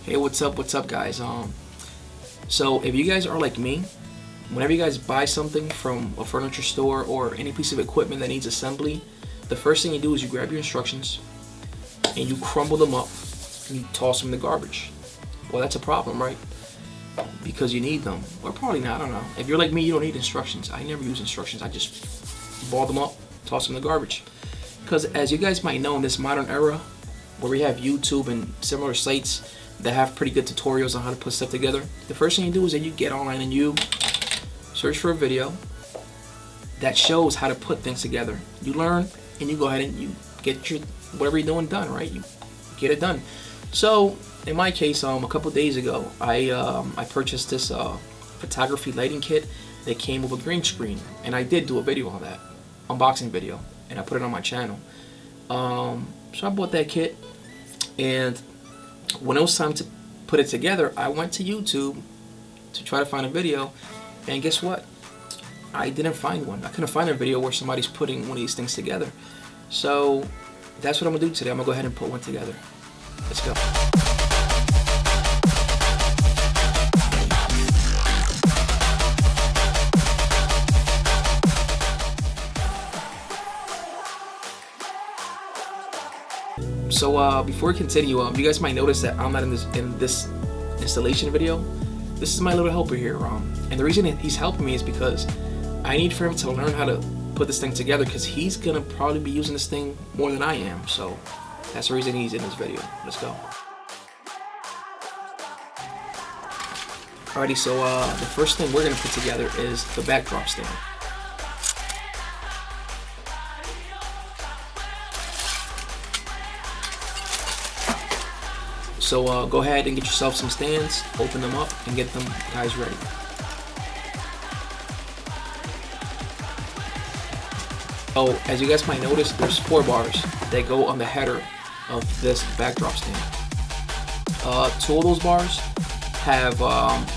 Hey, what's up guys? So if you guys are like me, whenever you guys buy something from a furniture store or any piece of equipment that needs assembly, the first thing you do is you grab your instructions and you crumble them up and you toss them in the garbage. Well, that's a problem, right? Because you need them. Or probably not, I don't know. If you're like me, you don't need instructions. I never use instructions. I just ball them up, toss them in the garbage. Because as you guys might know, in this modern era where we have YouTube and similar sites that have pretty good tutorials on how to put stuff together, the first thing you do is that you get online and you search for a video that shows how to put things together. You learn and you go ahead and you get your whatever you're doing done, right? You get it done. So in my case, a couple days ago, I purchased this photography lighting kit that came with a green screen, and I did do a video on that, unboxing video, and I put it on my channel. So I bought that kit, and when it was time to put it together, I went to YouTube to try to find a video, and guess what? I didn't find one. I couldn't find a video where somebody's putting one of these things together. So that's what I'm gonna do today. I'm gonna go ahead and put one together. Let's go. So before we continue, you guys might notice that I'm not in this installation video. This is my little helper here, and the reason he's helping me is because I need for him to learn how to put this thing together, because he's gonna probably be using this thing more than I am. So that's the reason he's in this video. Let's go. Alrighty, so the first thing we're gonna put together is the backdrop stand. So go ahead and get yourself some stands, open them up, and get them guys ready. So as you guys might notice, there's 4 bars that go on the header of this backdrop stand. 2 of those bars have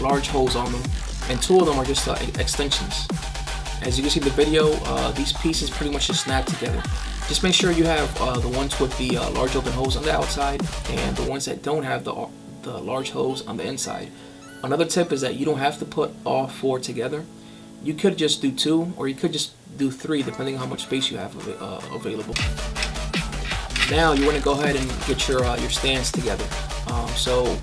large holes on them, and 2 of them are just extensions. As you can see in the video, these pieces pretty much just snap together. Just make sure you have the ones with the large open holes on the outside and the ones that don't have the large holes on the inside. Another tip is that you don't have to put all 4 together. You could just do 2, or you could just do 3, depending on how much space you have available. Now you want to go ahead and get your stands together. So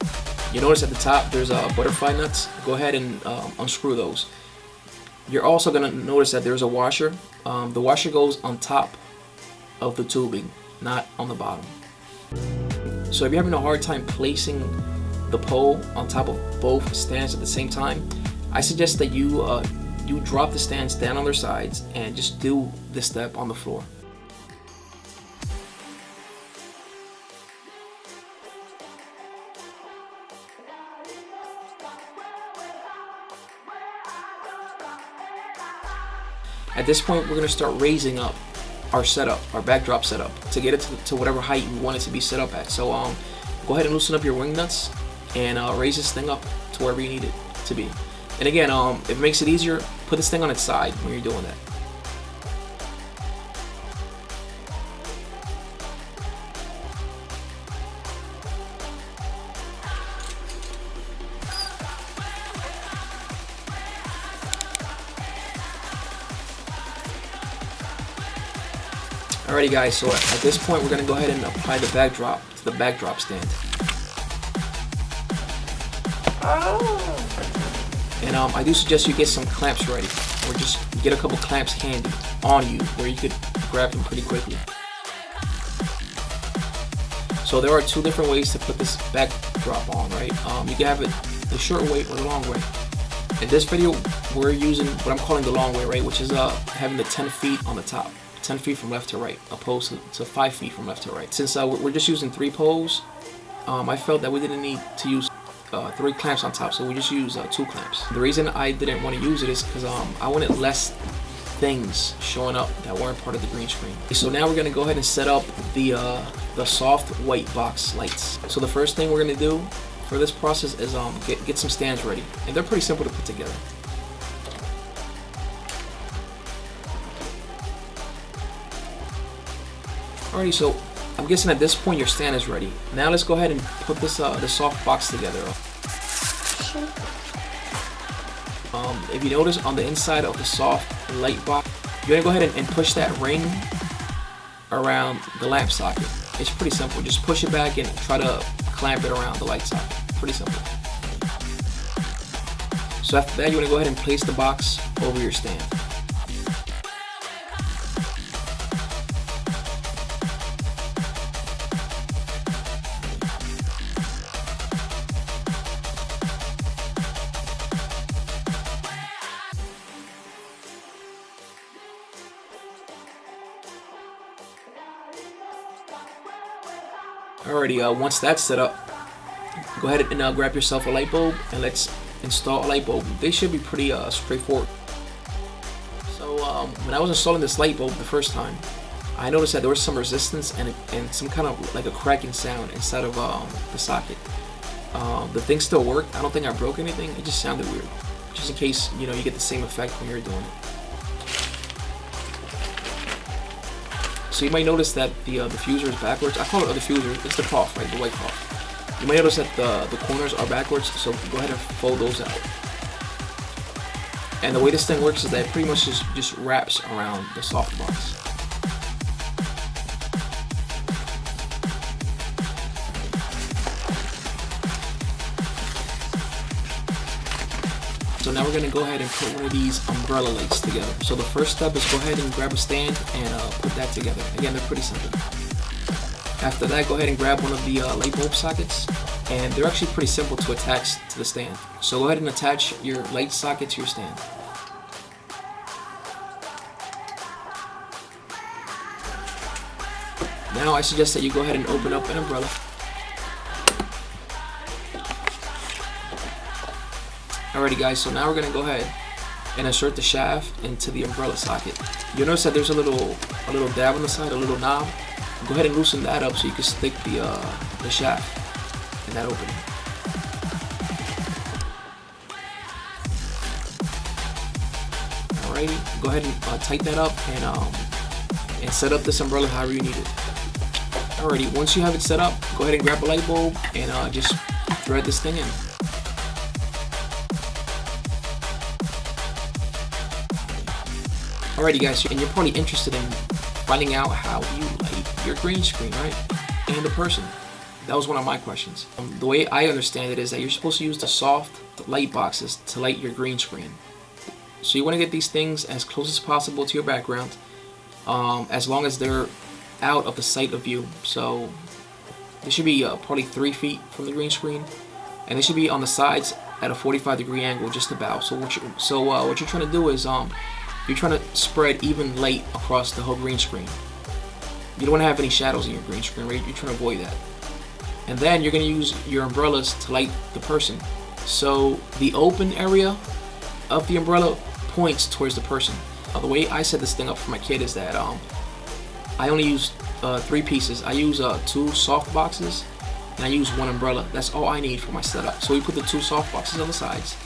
you notice at the top there's butterfly nuts. Go ahead and unscrew those. You're also going to notice that there's a washer. The washer goes on top of the tubing, not on the bottom. So if you're having a hard time placing the pole on top of both stands at the same time, I suggest that you drop the stands down on their sides and just do this step on the floor. At this point, we're going to start raising up our setup, our backdrop setup, to get it to whatever height you want it to be set up at. So go ahead and loosen up your wing nuts and raise this thing up to wherever you need it to be. And again, if it makes it easier, put this thing on its side when you're doing that. Alrighty guys, so at this point we're going to go ahead and apply the backdrop to the backdrop stand. And I do suggest you get some clamps ready, or just get a couple clamps handy on you where you could grab them pretty quickly. So there are 2 different ways to put this backdrop on, right? You can have it the short way or the long way. In this video we're using what I'm calling the long way, right? Which is having the 10 feet on the top. 10 feet from left to right, opposed to 5 feet from left to right. Since we're just using 3 poles, I felt that we didn't need to use 3 clamps on top, so we just use 2 clamps. The reason I didn't want to use it is because I wanted less things showing up that weren't part of the green screen. So now we're going to go ahead and set up the soft white box lights. So the first thing we're going to do for this process is get some stands ready, and they're pretty simple to put together. Alrighty, so I'm guessing at this point your stand is ready. Now let's go ahead and put this the soft box together. If you notice on the inside of the soft light box, you're gonna go ahead and push that ring around the lamp socket. It's pretty simple. Just push it back and try to clamp it around the light socket. Pretty simple. So after that, you want to go ahead and place the box over your stand. Alrighty, once that's set up, go ahead and grab yourself a light bulb and let's install a light bulb. They should be pretty straightforward. So when I was installing this light bulb the first time, I noticed that there was some resistance and some kind of like a cracking sound inside of the socket. The thing still worked. I don't think I broke anything. It just sounded weird. Just in case you get the same effect when you're doing it. So you might notice that the diffuser is backwards. I call it a diffuser. It's the cloth, right? The white cloth. You might notice that the corners are backwards, so go ahead and fold those out. And the way this thing works is that it pretty much just wraps around the soft box. So now we're going to go ahead and put one of these umbrella lights together. So the first step is go ahead and grab a stand and put that together. Again, they're pretty simple. After that, go ahead and grab one of the light bulb sockets. And they're actually pretty simple to attach to the stand. So go ahead and attach your light socket to your stand. Now I suggest that you go ahead and open up an umbrella. Alrighty guys, so now we're gonna go ahead and insert the shaft into the umbrella socket. You'll notice that there's a little dab on the side, a little knob. Go ahead and loosen that up so you can stick the shaft in that opening. Alrighty, go ahead and tighten that up and set up this umbrella however you need it. Alrighty, once you have it set up, go ahead and grab a light bulb and just thread this thing in. Alrighty guys, and you're probably interested in finding out how you light your green screen, right? And the person. That was one of my questions. The way I understand it is that you're supposed to use the soft light boxes to light your green screen. So you want to get these things as close as possible to your background, as long as they're out of the sight of view. So they should be probably 3 feet from the green screen, and they should be on the sides at a 45-degree angle, just about. So what you're trying to do is you're trying to spread even light across the whole green screen. You don't want to have any shadows in your green screen, right? You're trying to avoid that. And then you're going to use your umbrellas to light the person. So the open area of the umbrella points towards the person. The way I set this thing up for my kid is that I only use 3 pieces. I use 2 soft boxes and I use 1 umbrella. That's all I need for my setup. So we put the 2 soft boxes on the sides.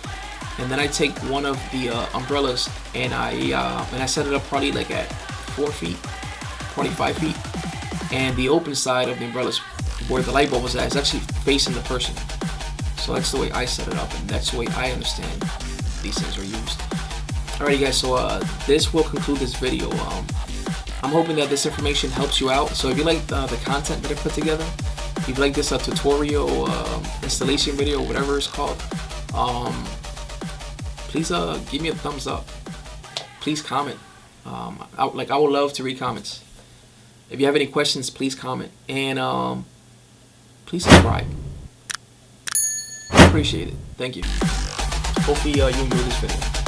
And then I take one of the umbrellas and I set it up probably like at 4 feet, probably 5 feet. And the open side of the umbrellas, where the light bulb was at, is actually facing the person. So that's the way I set it up, and that's the way I understand these things are used. Alrighty guys, so this will conclude this video. I'm hoping that this information helps you out. So if you like the content that I put together, if you like this tutorial, installation video, whatever it's called, please give me a thumbs up. Please comment. I would love to read comments. If you have any questions, please comment. And please subscribe. I appreciate it. Thank you. Hopefully you enjoyed this video.